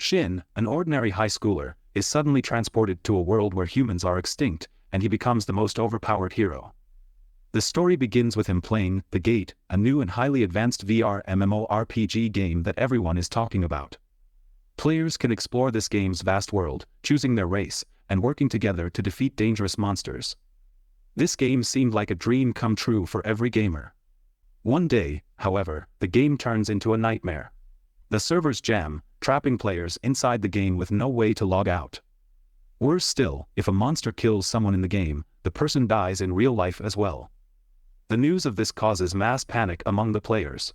Shin, an ordinary high schooler, is suddenly transported to a world where humans are extinct, and he becomes the most overpowered hero. The story begins with him playing The Gate, a new and highly advanced VR MMORPG game that everyone is talking about. Players can explore this game's vast world, choosing their race, and working together to defeat dangerous monsters. This game seemed like a dream come true for every gamer. One day, however, the game turns into a nightmare. The servers jam, trapping players inside the game with no way to log out. Worse still, if a monster kills someone in the game, the person dies in real life as well. The news of this causes mass panic among the players.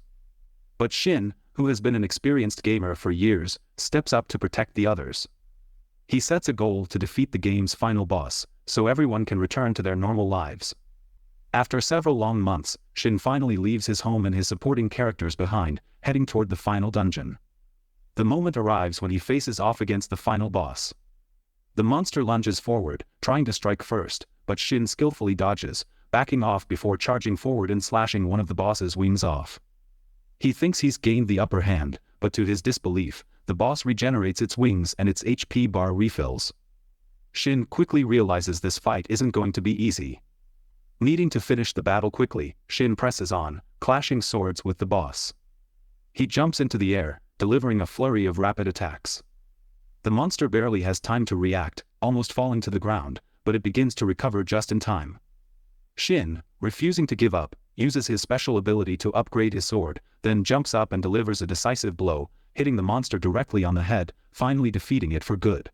But Shin, who has been an experienced gamer for years, steps up to protect the others. He sets a goal to defeat the game's final boss, so everyone can return to their normal lives. After several long months, Shin finally leaves his home and his supporting characters behind, heading toward the final dungeon. The moment arrives when he faces off against the final boss. The monster lunges forward, trying to strike first, but Shin skillfully dodges, backing off before charging forward and slashing one of the boss's wings off. He thinks he's gained the upper hand, but to his disbelief, the boss regenerates its wings and its HP bar refills. Shin quickly realizes this fight isn't going to be easy. Needing to finish the battle quickly, Shin presses on, clashing swords with the boss. He jumps into the air, delivering a flurry of rapid attacks. The monster barely has time to react, almost falling to the ground, but it begins to recover just in time. Shin, refusing to give up, uses his special ability to upgrade his sword, then jumps up and delivers a decisive blow, hitting the monster directly on the head, finally defeating it for good.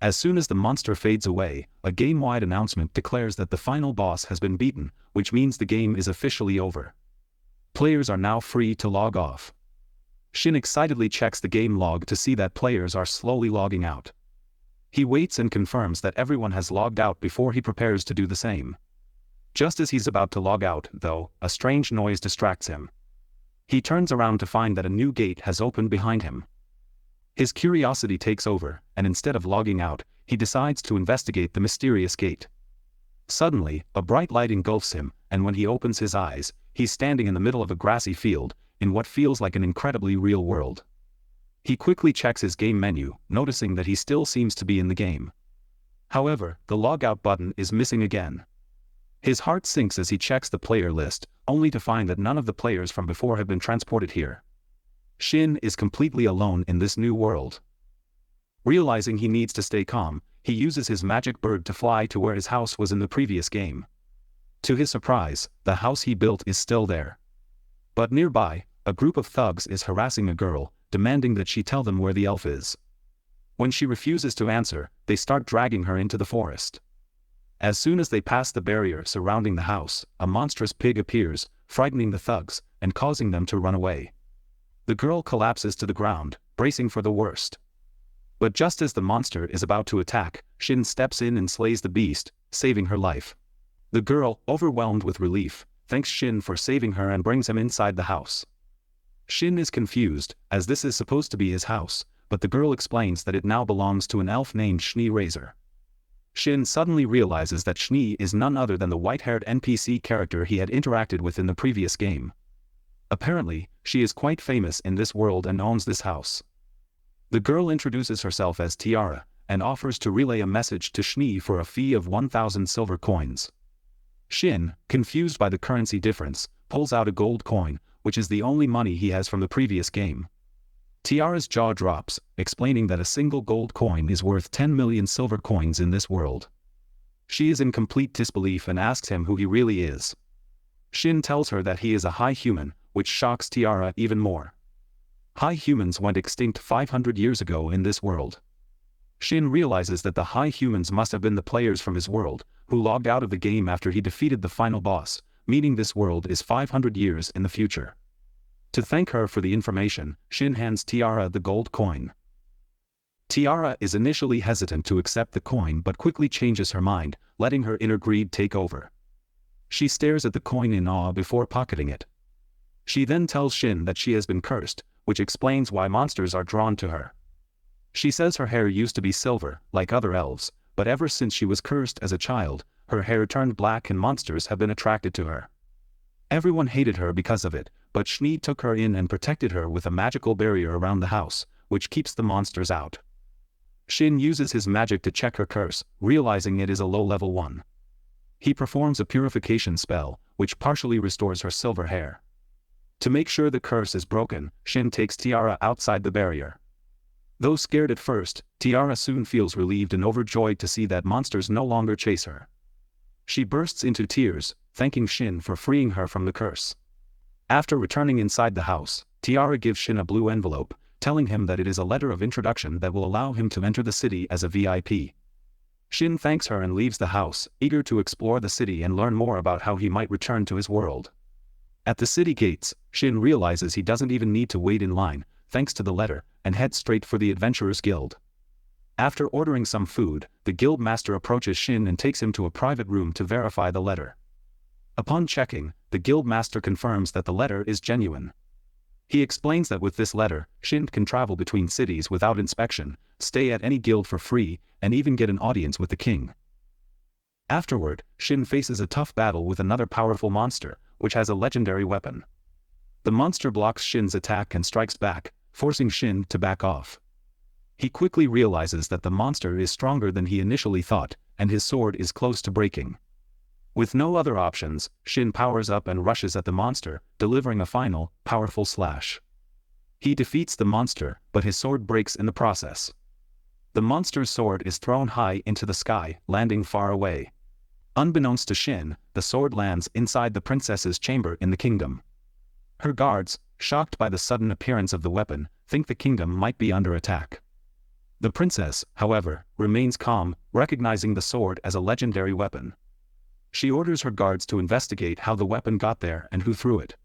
As soon as the monster fades away, a game-wide announcement declares that the final boss has been beaten, which means the game is officially over. Players are now free to log off. Shin excitedly checks the game log to see that players are slowly logging out. He waits and confirms that everyone has logged out before he prepares to do the same. Just as he's about to log out, though, a strange noise distracts him. He turns around to find that a new gate has opened behind him. His curiosity takes over, and instead of logging out, he decides to investigate the mysterious gate. Suddenly, a bright light engulfs him, and when he opens his eyes, he's standing in the middle of a grassy field, in what feels like an incredibly real world. He quickly checks his game menu, noticing that he still seems to be in the game. However, the logout button is missing again. His heart sinks as he checks the player list, only to find that none of the players from before have been transported here. Shin is completely alone in this new world. Realizing he needs to stay calm, he uses his magic bird to fly to where his house was in the previous game. To his surprise, the house he built is still there. But nearby, a group of thugs is harassing a girl, demanding that she tell them where the elf is. When she refuses to answer, they start dragging her into the forest. As soon as they pass the barrier surrounding the house, a monstrous pig appears, frightening the thugs, and causing them to run away. The girl collapses to the ground, bracing for the worst. But just as the monster is about to attack, Shin steps in and slays the beast, saving her life. The girl, overwhelmed with relief, thanks Shin for saving her and brings him inside the house. Shin is confused, as this is supposed to be his house, but the girl explains that it now belongs to an elf named Schnee Razor. Shin suddenly realizes that Schnee is none other than the white-haired NPC character he had interacted with in the previous game. Apparently, she is quite famous in this world and owns this house. The girl introduces herself as Tiara, and offers to relay a message to Schnee for a fee of 1,000 silver coins. Shin, confused by the currency difference, pulls out a gold coin, which is the only money he has from the previous game. Tiara's jaw drops, explaining that a single gold coin is worth 10 million silver coins in this world. She is in complete disbelief and asks him who he really is. Shin tells her that he is a high human, which shocks Tiara even more. High humans went extinct 500 years ago in this world. Shin realizes that the high humans must have been the players from his world, who logged out of the game after he defeated the final boss, meaning this world is 500 years in the future. To thank her for the information, Shin hands Tiara the gold coin. Tiara is initially hesitant to accept the coin but quickly changes her mind, letting her inner greed take over. She stares at the coin in awe before pocketing it. She then tells Shin that she has been cursed, which explains why monsters are drawn to her. She says her hair used to be silver, like other elves, but ever since she was cursed as a child, her hair turned black and monsters have been attracted to her. Everyone hated her because of it, but Schnee took her in and protected her with a magical barrier around the house, which keeps the monsters out. Shin uses his magic to check her curse, realizing it is a low-level one. He performs a purification spell, which partially restores her silver hair. To make sure the curse is broken, Shin takes Tiara outside the barrier. Though scared at first, Tiara soon feels relieved and overjoyed to see that monsters no longer chase her. She bursts into tears, thanking Shin for freeing her from the curse. After returning inside the house, Tiara gives Shin a blue envelope, telling him that it is a letter of introduction that will allow him to enter the city as a VIP. Shin thanks her and leaves the house, eager to explore the city and learn more about how he might return to his world. At the city gates, Shin realizes he doesn't even need to wait in line, thanks to the letter, and heads straight for the Adventurers Guild. After ordering some food, the guild master approaches Shin and takes him to a private room to verify the letter. Upon checking, the guild master confirms that the letter is genuine. He explains that with this letter, Shin can travel between cities without inspection, stay at any guild for free, and even get an audience with the king. Afterward, Shin faces a tough battle with another powerful monster, which has a legendary weapon. The monster blocks Shin's attack and strikes back, forcing Shin to back off. He quickly realizes that the monster is stronger than he initially thought, and his sword is close to breaking. With no other options, Shin powers up and rushes at the monster, delivering a final, powerful slash. He defeats the monster, but his sword breaks in the process. The monster's sword is thrown high into the sky, landing far away. Unbeknownst to Shin, the sword lands inside the princess's chamber in the kingdom. Her guards, shocked by the sudden appearance of the weapon, think the kingdom might be under attack. The princess, however, remains calm, recognizing the sword as a legendary weapon. She orders her guards to investigate how the weapon got there and who threw it.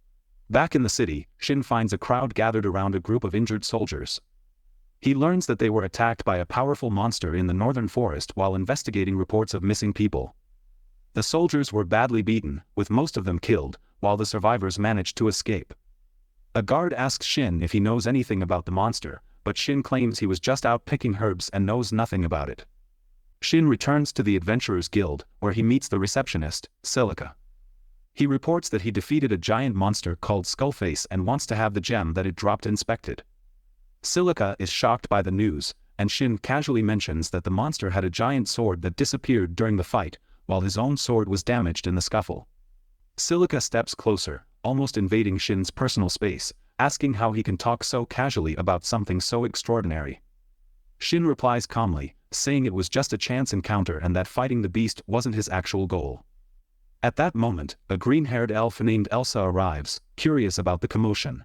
Back in the city, Shin finds a crowd gathered around a group of injured soldiers. He learns that they were attacked by a powerful monster in the northern forest while investigating reports of missing people. The soldiers were badly beaten, with most of them killed, while the survivors managed to escape. A guard asks Shin if he knows anything about the monster, but Shin claims he was just out picking herbs and knows nothing about it. Shin returns to the Adventurers Guild, where he meets the receptionist, Silica. He reports that he defeated a giant monster called Skullface and wants to have the gem that it dropped inspected. Silica is shocked by the news, and Shin casually mentions that the monster had a giant sword that disappeared during the fight, while his own sword was damaged in the scuffle. Silica steps closer, almost invading Shin's personal space, asking how he can talk so casually about something so extraordinary. Shin replies calmly, saying it was just a chance encounter and that fighting the beast wasn't his actual goal. At that moment, a green-haired elf named Elsa arrives, curious about the commotion.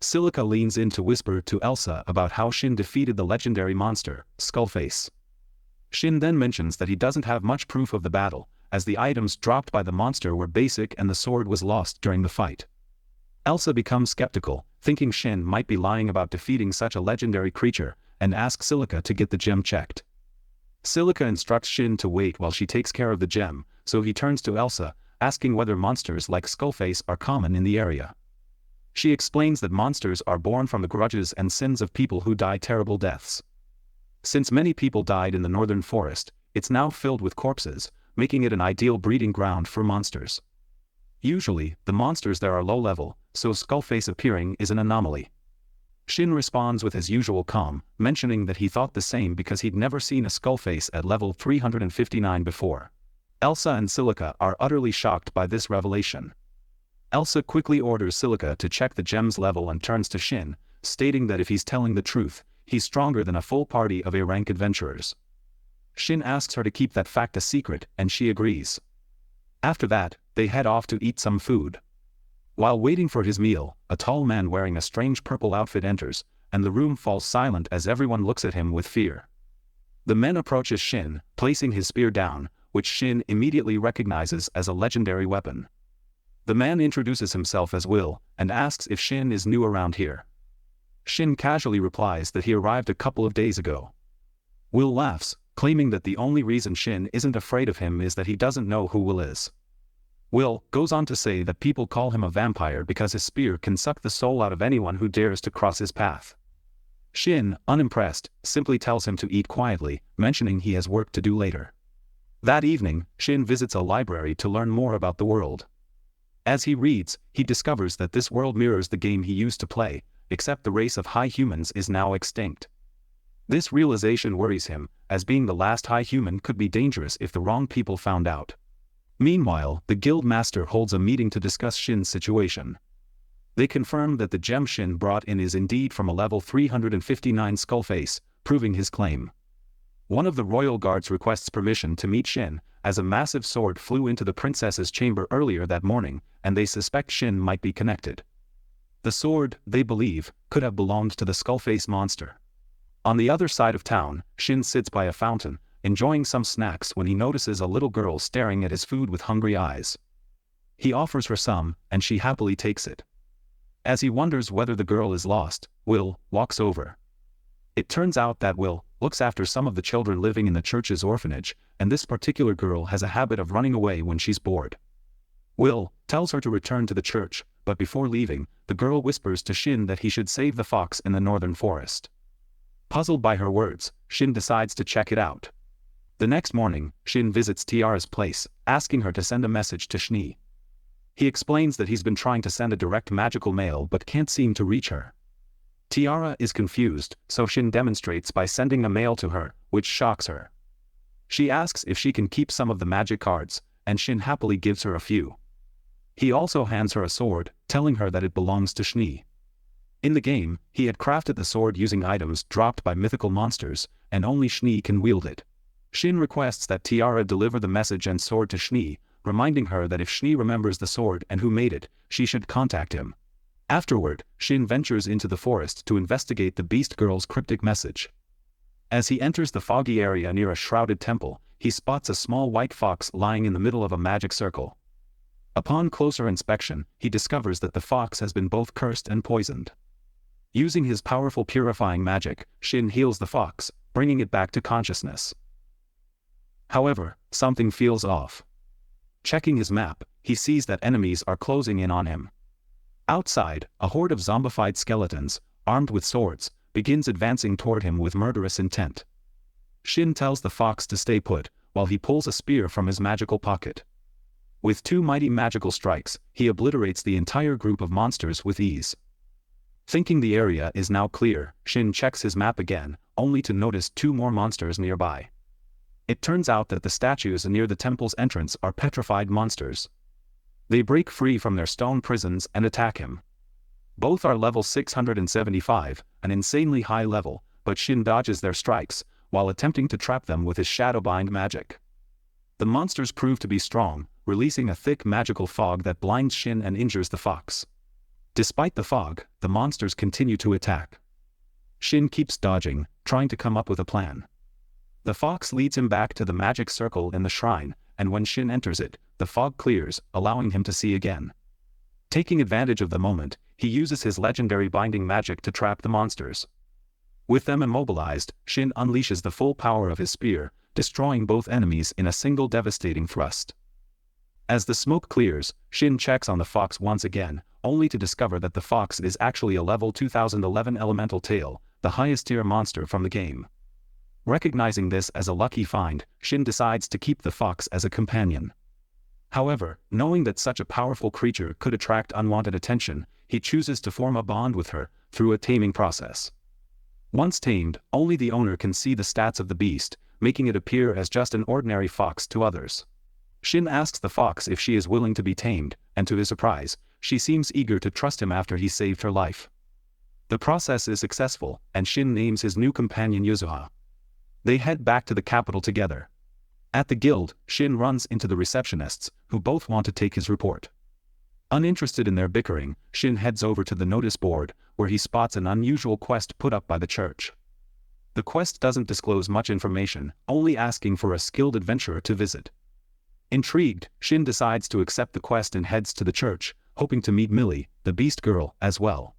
Silica leans in to whisper to Elsa about how Shin defeated the legendary monster, Skullface. Shin then mentions that he doesn't have much proof of the battle, as the items dropped by the monster were basic and the sword was lost during the fight. Elsa becomes skeptical, thinking Shin might be lying about defeating such a legendary creature, and asks Silica to get the gem checked. Silica instructs Shin to wait while she takes care of the gem, so he turns to Elsa, asking whether monsters like Skullface are common in the area. She explains that monsters are born from the grudges and sins of people who die terrible deaths. Since many people died in the northern forest, it's now filled with corpses, making it an ideal breeding ground for monsters. Usually, the monsters there are low-level, so Skullface appearing is an anomaly. Shin responds with his usual calm, mentioning that he thought the same because he'd never seen a Skullface at level 359 before. Elsa and Silica are utterly shocked by this revelation. Elsa quickly orders Silica to check the gem's level and turns to Shin, stating that if he's telling the truth, he's stronger than a full party of A-rank adventurers. Shin asks her to keep that fact a secret, and she agrees. After that, they head off to eat some food. While waiting for his meal, a tall man wearing a strange purple outfit enters, and the room falls silent as everyone looks at him with fear. The man approaches Shin, placing his spear down, which Shin immediately recognizes as a legendary weapon. The man introduces himself as Will, and asks if Shin is new around here. Shin casually replies that he arrived a couple of days ago. Will laughs, claiming that the only reason Shin isn't afraid of him is that he doesn't know who Will is. Will goes on to say that people call him a vampire because his spear can suck the soul out of anyone who dares to cross his path. Shin, unimpressed, simply tells him to eat quietly, mentioning he has work to do later. That evening, Shin visits a library to learn more about the world. As he reads, he discovers that this world mirrors the game he used to play, except the race of high humans is now extinct. This realization worries him, as being the last high human could be dangerous if the wrong people found out. Meanwhile, the guild master holds a meeting to discuss Shin's situation. They confirm that the gem Shin brought in is indeed from a level 359 Skullface, proving his claim. One of the royal guards requests permission to meet Shin, as a massive sword flew into the princess's chamber earlier that morning, and they suspect Shin might be connected. The sword, they believe, could have belonged to the Skullface monster. On the other side of town, Shin sits by a fountain, enjoying some snacks when he notices a little girl staring at his food with hungry eyes. He offers her some, and she happily takes it. As he wonders whether the girl is lost, Will walks over. It turns out that Will looks after some of the children living in the church's orphanage, and this particular girl has a habit of running away when she's bored. Will tells her to return to the church, but before leaving, the girl whispers to Shin that he should save the fox in the northern forest. Puzzled by her words, Shin decides to check it out. The next morning, Shin visits Tiara's place, asking her to send a message to Shni. He explains that he's been trying to send a direct magical mail but can't seem to reach her. Tiara is confused, so Shin demonstrates by sending a mail to her, which shocks her. She asks if she can keep some of the magic cards, and Shin happily gives her a few. He also hands her a sword, telling her that it belongs to Shni. In the game, he had crafted the sword using items dropped by mythical monsters, and only Shni can wield it. Shin requests that Tiara deliver the message and sword to Shni, reminding her that if Shni remembers the sword and who made it, she should contact him. Afterward, Shin ventures into the forest to investigate the beast girl's cryptic message. As he enters the foggy area near a shrouded temple, he spots a small white fox lying in the middle of a magic circle. Upon closer inspection, he discovers that the fox has been both cursed and poisoned. Using his powerful purifying magic, Shin heals the fox, bringing it back to consciousness. However, something feels off. Checking his map, he sees that enemies are closing in on him. Outside, a horde of zombified skeletons, armed with swords, begins advancing toward him with murderous intent. Shin tells the fox to stay put, while he pulls a spear from his magical pocket. With 2 mighty magical strikes, he obliterates the entire group of monsters with ease. Thinking the area is now clear, Shin checks his map again, only to notice 2 more monsters nearby. It turns out that the statues near the temple's entrance are petrified monsters. They break free from their stone prisons and attack him. Both are level 675, an insanely high level, but Shin dodges their strikes, while attempting to trap them with his shadowbind magic. The monsters prove to be strong, releasing a thick magical fog that blinds Shin and injures the fox. Despite the fog, the monsters continue to attack. Shin keeps dodging, trying to come up with a plan. The fox leads him back to the magic circle in the shrine, and when Shin enters it, the fog clears, allowing him to see again. Taking advantage of the moment, he uses his legendary binding magic to trap the monsters. With them immobilized, Shin unleashes the full power of his spear, destroying both enemies in a single devastating thrust. As the smoke clears, Shin checks on the fox once again, only to discover that the fox is actually a level 2011 elemental tail, the highest tier monster from the game. Recognizing this as a lucky find, Shin decides to keep the fox as a companion. However, knowing that such a powerful creature could attract unwanted attention, he chooses to form a bond with her, through a taming process. Once tamed, only the owner can see the stats of the beast, making it appear as just an ordinary fox to others. Shin asks the fox if she is willing to be tamed, and to his surprise, she seems eager to trust him after he saved her life. The process is successful, and Shin names his new companion Yuzuha. They head back to the capital together. At the guild, Shin runs into the receptionists, who both want to take his report. Uninterested in their bickering, Shin heads over to the notice board, where he spots an unusual quest put up by the church. The quest doesn't disclose much information, only asking for a skilled adventurer to visit. Intrigued, Shin decides to accept the quest and heads to the church, hoping to meet Millie, the beast girl, as well.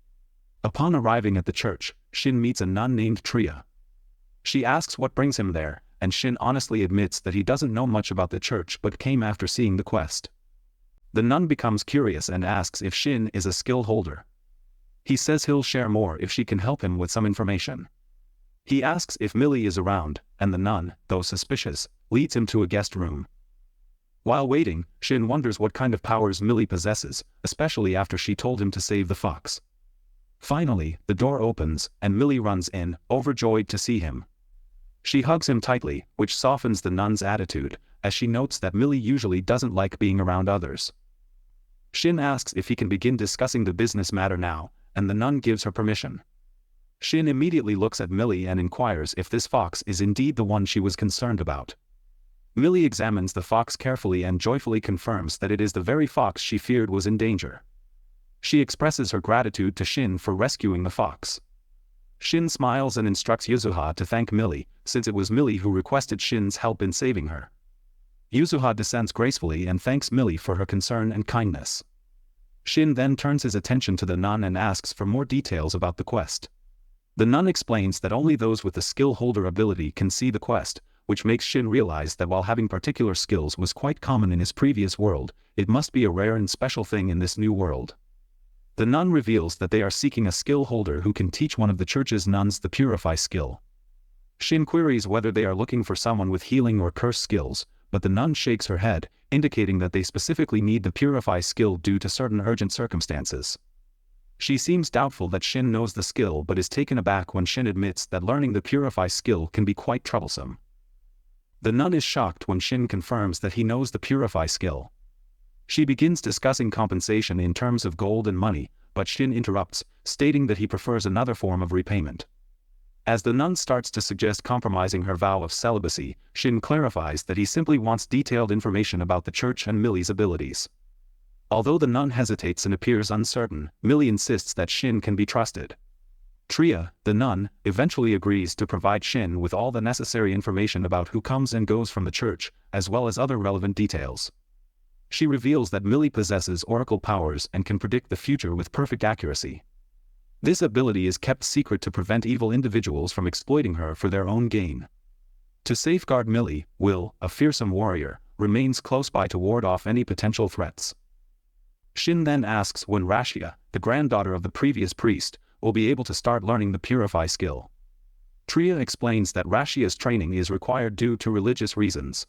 Upon arriving at the church, Shin meets a nun named Tria. She asks what brings him there, and Shin honestly admits that he doesn't know much about the church but came after seeing the quest. The nun becomes curious and asks if Shin is a skill holder. He says he'll share more if she can help him with some information. He asks if Millie is around, and the nun, though suspicious, leads him to a guest room. While waiting, Shin wonders what kind of powers Millie possesses, especially after she told him to save the fox. Finally, the door opens, and Millie runs in, overjoyed to see him. She hugs him tightly, which softens the nun's attitude, as she notes that Millie usually doesn't like being around others. Shin asks if he can begin discussing the business matter now, and the nun gives her permission. Shin immediately looks at Millie and inquires if this fox is indeed the one she was concerned about. Millie examines the fox carefully and joyfully confirms that it is the very fox she feared was in danger. She expresses her gratitude to Shin for rescuing the fox. Shin smiles and instructs Yuzuha to thank Millie, since it was Millie who requested Shin's help in saving her. Yuzuha descends gracefully and thanks Millie for her concern and kindness. Shin then turns his attention to the nun and asks for more details about the quest. The nun explains that only those with the skill holder ability can see the quest, which makes Shin realize that while having particular skills was quite common in his previous world, it must be a rare and special thing in this new world. The nun reveals that they are seeking a skill holder who can teach one of the church's nuns the Purify skill. Shin queries whether they are looking for someone with healing or curse skills, but the nun shakes her head, indicating that they specifically need the Purify skill due to certain urgent circumstances. She seems doubtful that Shin knows the skill but is taken aback when Shin admits that learning the Purify skill can be quite troublesome. The nun is shocked when Shin confirms that he knows the Purify skill. She begins discussing compensation in terms of gold and money, but Shin interrupts, stating that he prefers another form of repayment. As the nun starts to suggest compromising her vow of celibacy, Shin clarifies that he simply wants detailed information about the church and Millie's abilities. Although the nun hesitates and appears uncertain, Millie insists that Shin can be trusted. Tria, the nun, eventually agrees to provide Shin with all the necessary information about who comes and goes from the church, as well as other relevant details. She reveals that Millie possesses oracle powers and can predict the future with perfect accuracy. This ability is kept secret to prevent evil individuals from exploiting her for their own gain. To safeguard Millie, Will, a fearsome warrior, remains close by to ward off any potential threats. Shin then asks when Rashia, the granddaughter of the previous priest, will be able to start learning the Purify skill. Tria explains that Rashia's training is required due to religious reasons.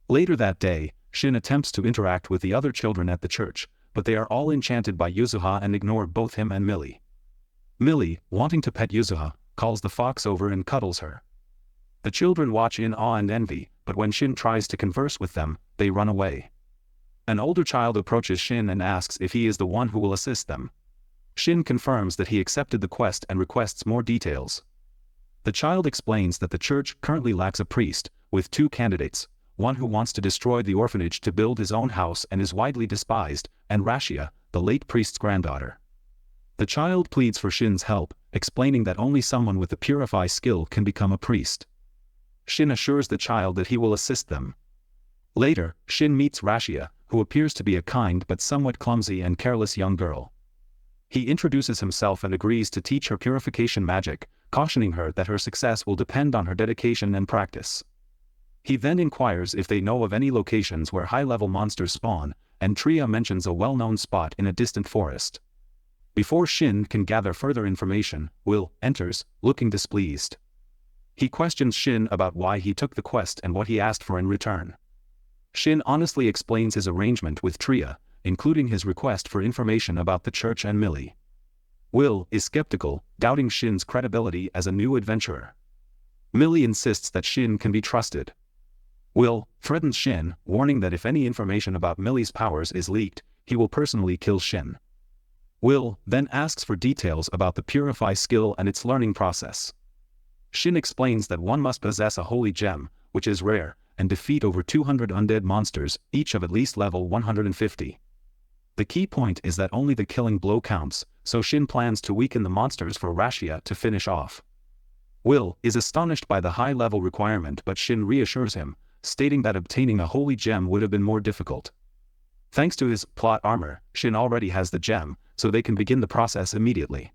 Later that day, Shin attempts to interact with the other children at the church, but they are all enchanted by Yuzuha and ignore both him and Millie. Millie, wanting to pet Yuzuha, calls the fox over and cuddles her. The children watch in awe and envy, but when Shin tries to converse with them, they run away. An older child approaches Shin and asks if he is the one who will assist them. Shin confirms that he accepted the quest and requests more details. The child explains that the church currently lacks a priest, with two candidates, one who wants to destroy the orphanage to build his own house and is widely despised, and Rashia, the late priest's granddaughter. The child pleads for Shin's help, explaining that only someone with the Purify skill can become a priest. Shin assures the child that he will assist them. Later, Shin meets Rashia, who appears to be a kind but somewhat clumsy and careless young girl. He introduces himself and agrees to teach her purification magic, cautioning her that her success will depend on her dedication and practice. He then inquires if they know of any locations where high-level monsters spawn, and Tria mentions a well-known spot in a distant forest. Before Shin can gather further information, Will enters, looking displeased. He questions Shin about why he took the quest and what he asked for in return. Shin honestly explains his arrangement with Tria, including his request for information about the church and Millie. Will is skeptical, doubting Shin's credibility as a new adventurer. Millie insists that Shin can be trusted. Will threatens Shin, warning that if any information about Millie's powers is leaked, he will personally kill Shin. Will then asks for details about the Purify skill and its learning process. Shin explains that one must possess a holy gem, which is rare, and defeat over 200 undead monsters, each of at least level 150. The key point is that only the killing blow counts, so Shin plans to weaken the monsters for Rashia to finish off. Will is astonished by the high-level requirement, but Shin reassures him, stating that obtaining a holy gem would have been more difficult. Thanks to his plot armor, Shin already has the gem, so they can begin the process immediately.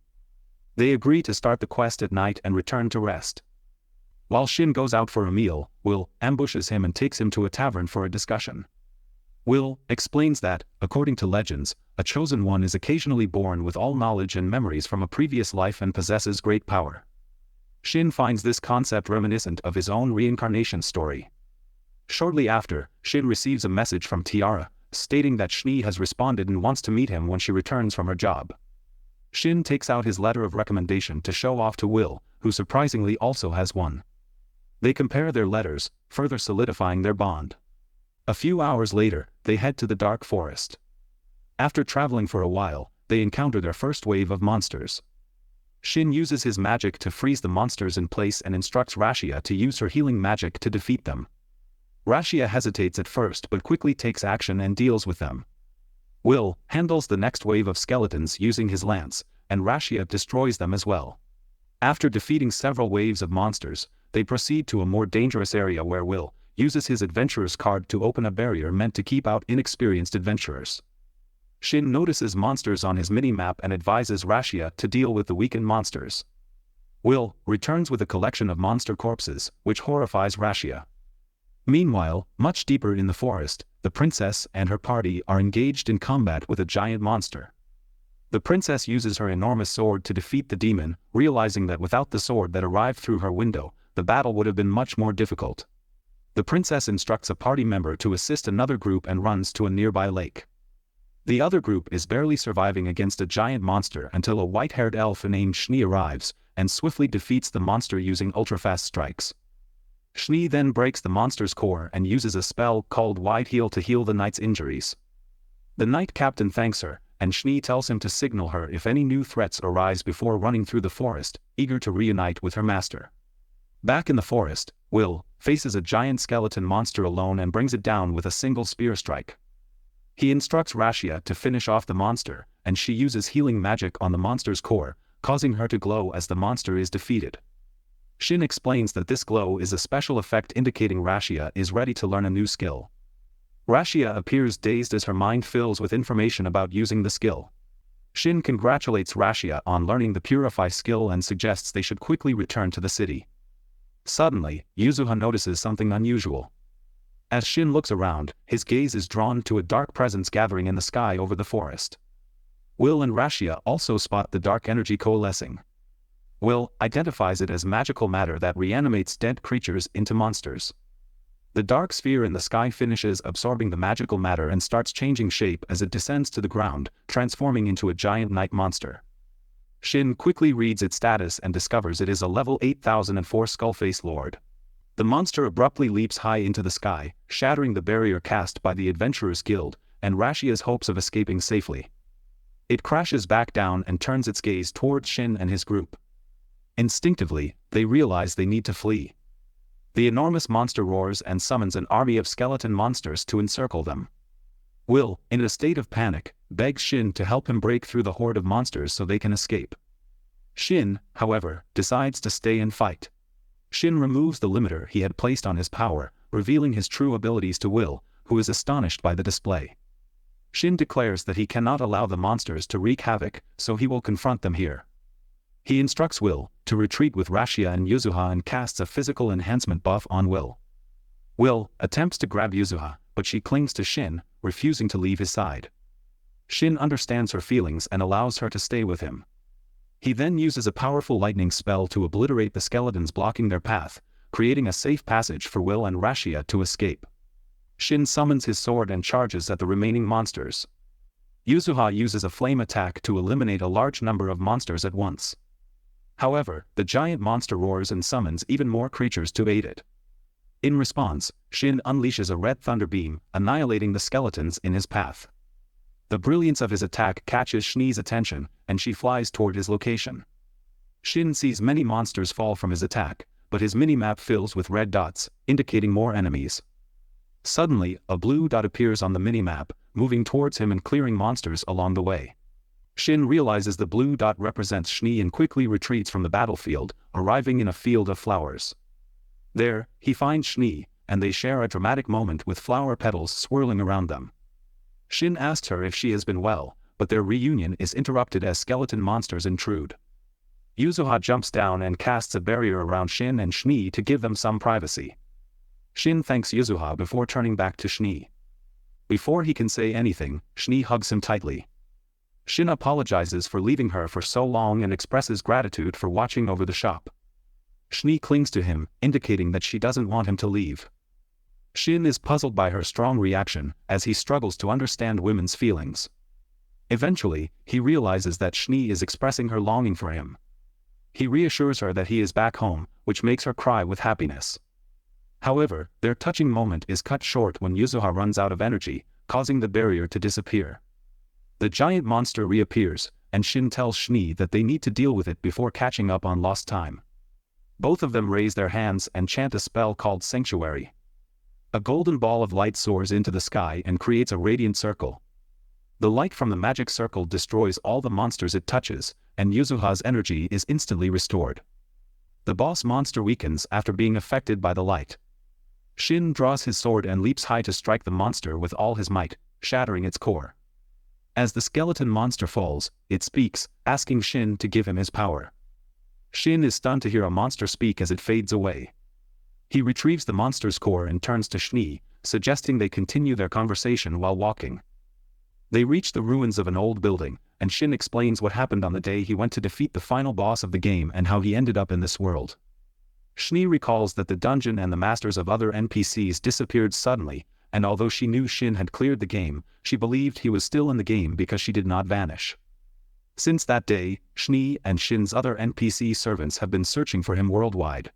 They agree to start the quest at night and return to rest. While Shin goes out for a meal, Will ambushes him and takes him to a tavern for a discussion. Will explains that, according to legends, a chosen one is occasionally born with all knowledge and memories from a previous life and possesses great power. Shin finds this concept reminiscent of his own reincarnation story. Shortly after, Shin receives a message from Tiara, stating that Shni has responded and wants to meet him when she returns from her job. Shin takes out his letter of recommendation to show off to Will, who surprisingly also has one. They compare their letters, further solidifying their bond. A few hours later, they head to the dark forest. After traveling for a while, they encounter their first wave of monsters. Shin uses his magic to freeze the monsters in place and instructs Rashia to use her healing magic to defeat them. Rashia hesitates at first but quickly takes action and deals with them. Will handles the next wave of skeletons using his lance, and Rashia destroys them as well. After defeating several waves of monsters, they proceed to a more dangerous area where Will uses his adventurer's card to open a barrier meant to keep out inexperienced adventurers. Shin notices monsters on his mini-map and advises Rashia to deal with the weakened monsters. Will returns with a collection of monster corpses, which horrifies Rashia. Meanwhile, much deeper in the forest, the princess and her party are engaged in combat with a giant monster. The princess uses her enormous sword to defeat the demon, realizing that without the sword that arrived through her window, the battle would have been much more difficult. The princess instructs a party member to assist another group and runs to a nearby lake. The other group is barely surviving against a giant monster until a white-haired elf named Shni arrives, and swiftly defeats the monster using ultra-fast strikes. Shni then breaks the monster's core and uses a spell called Wide Heal to heal the knight's injuries. The knight captain thanks her, and Shni tells him to signal her if any new threats arise before running through the forest, eager to reunite with her master. Back in the forest, Will faces a giant skeleton monster alone and brings it down with a single spear strike. He instructs Rashia to finish off the monster, and she uses healing magic on the monster's core, causing her to glow as the monster is defeated. Shin explains that this glow is a special effect indicating Rashia is ready to learn a new skill. Rashia appears dazed as her mind fills with information about using the skill. Shin congratulates Rashia on learning the Purify skill and suggests they should quickly return to the city. Suddenly, Yuzuha notices something unusual. As Shin looks around, his gaze is drawn to a dark presence gathering in the sky over the forest. Will and Rashia also spot the dark energy coalescing. Will identifies it as magical matter that reanimates dead creatures into monsters. The dark sphere in the sky finishes absorbing the magical matter and starts changing shape as it descends to the ground, transforming into a giant night monster. Shin quickly reads its status and discovers it is a level 8004 Skullface Lord. The monster abruptly leaps high into the sky, shattering the barrier cast by the Adventurers Guild, and Rashia's hopes of escaping safely. It crashes back down and turns its gaze towards Shin and his group. Instinctively, they realize they need to flee. The enormous monster roars and summons an army of skeleton monsters to encircle them. Will, in a state of panic, begs Shin to help him break through the horde of monsters so they can escape. Shin, however, decides to stay and fight. Shin removes the limiter he had placed on his power, revealing his true abilities to Will, who is astonished by the display. Shin declares that he cannot allow the monsters to wreak havoc, so he will confront them here. He instructs Will to retreat with Rashia and Yuzuha and casts a physical enhancement buff on Will. Will attempts to grab Yuzuha, but she clings to Shin, refusing to leave his side. Shin understands her feelings and allows her to stay with him. He then uses a powerful lightning spell to obliterate the skeletons blocking their path, creating a safe passage for Will and Rashia to escape. Shin summons his sword and charges at the remaining monsters. Yuzuha uses a flame attack to eliminate a large number of monsters at once. However, the giant monster roars and summons even more creatures to aid it. In response, Shin unleashes a red thunder beam, annihilating the skeletons in his path. The brilliance of his attack catches Shni's attention, and she flies toward his location. Shin sees many monsters fall from his attack, but his minimap fills with red dots, indicating more enemies. Suddenly, a blue dot appears on the minimap, moving towards him and clearing monsters along the way. Shin realizes the blue dot represents Shni and quickly retreats from the battlefield, arriving in a field of flowers. There, he finds Shni, and they share a dramatic moment with flower petals swirling around them. Shin asks her if she has been well, but their reunion is interrupted as skeleton monsters intrude. Yuzuha jumps down and casts a barrier around Shin and Shni to give them some privacy. Shin thanks Yuzuha before turning back to Shni. Before he can say anything, Shni hugs him tightly. Shin apologizes for leaving her for so long and expresses gratitude for watching over the shop. Shni clings to him, indicating that she doesn't want him to leave. Shin is puzzled by her strong reaction, as he struggles to understand women's feelings. Eventually, he realizes that Schnee is expressing her longing for him. He reassures her that he is back home, which makes her cry with happiness. However, their touching moment is cut short when Yuzuha runs out of energy, causing the barrier to disappear. The giant monster reappears, and Shin tells Schnee that they need to deal with it before catching up on lost time. Both of them raise their hands and chant a spell called Sanctuary. A golden ball of light soars into the sky and creates a radiant circle. The light from the magic circle destroys all the monsters it touches, and Yuzuha's energy is instantly restored. The boss monster weakens after being affected by the light. Shin draws his sword and leaps high to strike the monster with all his might, shattering its core. As the skeleton monster falls, it speaks, asking Shin to give him his power. Shin is stunned to hear a monster speak as it fades away. He retrieves the monster's core and turns to Schnee, suggesting they continue their conversation while walking. They reach the ruins of an old building, and Shin explains what happened on the day he went to defeat the final boss of the game and how he ended up in this world. Schnee recalls that the dungeon and the masters of other NPCs disappeared suddenly, and although she knew Shin had cleared the game, she believed he was still in the game because she did not vanish. Since that day, Schnee and Shin's other NPC servants have been searching for him worldwide.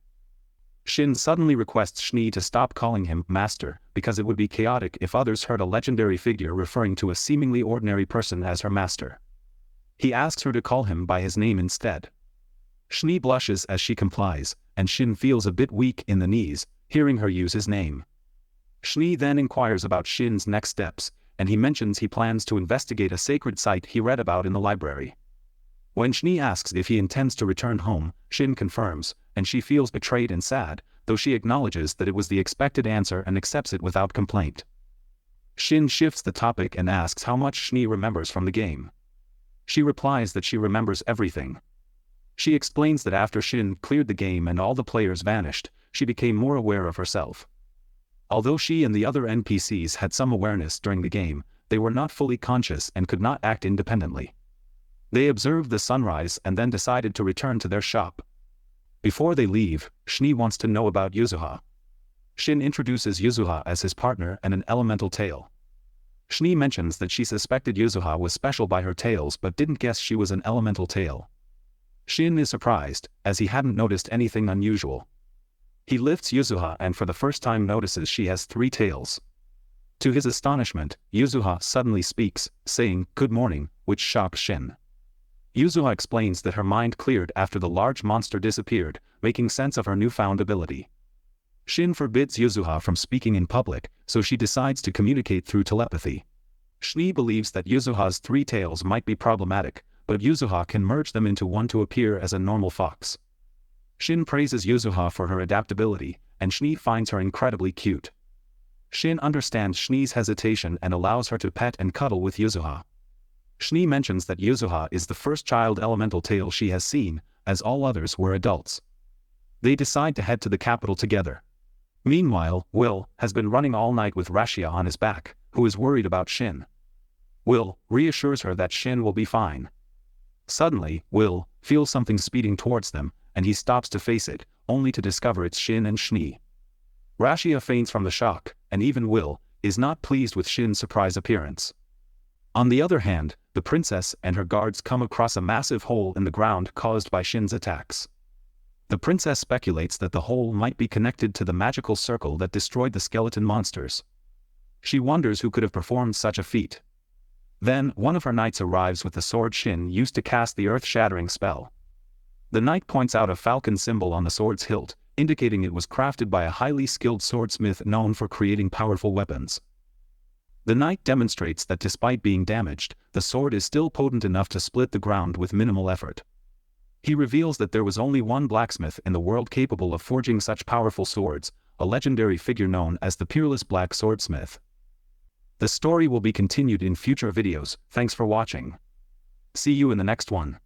Shin suddenly requests Schnee to stop calling him Master, because it would be chaotic if others heard a legendary figure referring to a seemingly ordinary person as her master. He asks her to call him by his name instead. Schnee blushes as she complies, and Shin feels a bit weak in the knees, hearing her use his name. Schnee then inquires about Shin's next steps, and he mentions he plans to investigate a sacred site he read about in the library. When Schnee asks if he intends to return home, Shin confirms, and she feels betrayed and sad, though she acknowledges that it was the expected answer and accepts it without complaint. Shin shifts the topic and asks how much Schnee remembers from the game. She replies that she remembers everything. She explains that after Shin cleared the game and all the players vanished, she became more aware of herself. Although she and the other NPCs had some awareness during the game, they were not fully conscious and could not act independently. They observed the sunrise and then decided to return to their shop. Before they leave, Schnee wants to know about Yuzuha. Shin introduces Yuzuha as his partner and an elemental tail. Schnee mentions that she suspected Yuzuha was special by her tails but didn't guess she was an elemental tail. Shin is surprised, as he hadn't noticed anything unusual. He lifts Yuzuha and for the first time notices she has 3 tails. To his astonishment, Yuzuha suddenly speaks, saying, "Good morning," which shocks Shin. Yuzuha explains that her mind cleared after the large monster disappeared, making sense of her newfound ability. Shin forbids Yuzuha from speaking in public, so she decides to communicate through telepathy. Schnee believes that Yuzuha's 3 tails might be problematic, but Yuzuha can merge them into one to appear as a normal fox. Shin praises Yuzuha for her adaptability, and Schnee finds her incredibly cute. Shin understands Schnee's hesitation and allows her to pet and cuddle with Yuzuha. Schnee mentions that Yuzuha is the first child elemental tail she has seen, as all others were adults. They decide to head to the capital together. Meanwhile, Will has been running all night with Rashia on his back, who is worried about Shin. Will reassures her that Shin will be fine. Suddenly, Will feels something speeding towards them, and he stops to face it, only to discover it's Shin and Schnee. Rashia faints from the shock, and even Will is not pleased with Shin's surprise appearance. On the other hand, the princess and her guards come across a massive hole in the ground caused by Shin's attacks. The princess speculates that the hole might be connected to the magical circle that destroyed the skeleton monsters. She wonders who could have performed such a feat. Then, one of her knights arrives with the sword Shin used to cast the earth-shattering spell. The knight points out a falcon symbol on the sword's hilt, indicating it was crafted by a highly skilled swordsmith known for creating powerful weapons. The knight demonstrates that despite being damaged, the sword is still potent enough to split the ground with minimal effort. He reveals that there was only one blacksmith in the world capable of forging such powerful swords, a legendary figure known as the Peerless Black Swordsmith. The story will be continued in future videos. Thanks for watching. See you in the next one.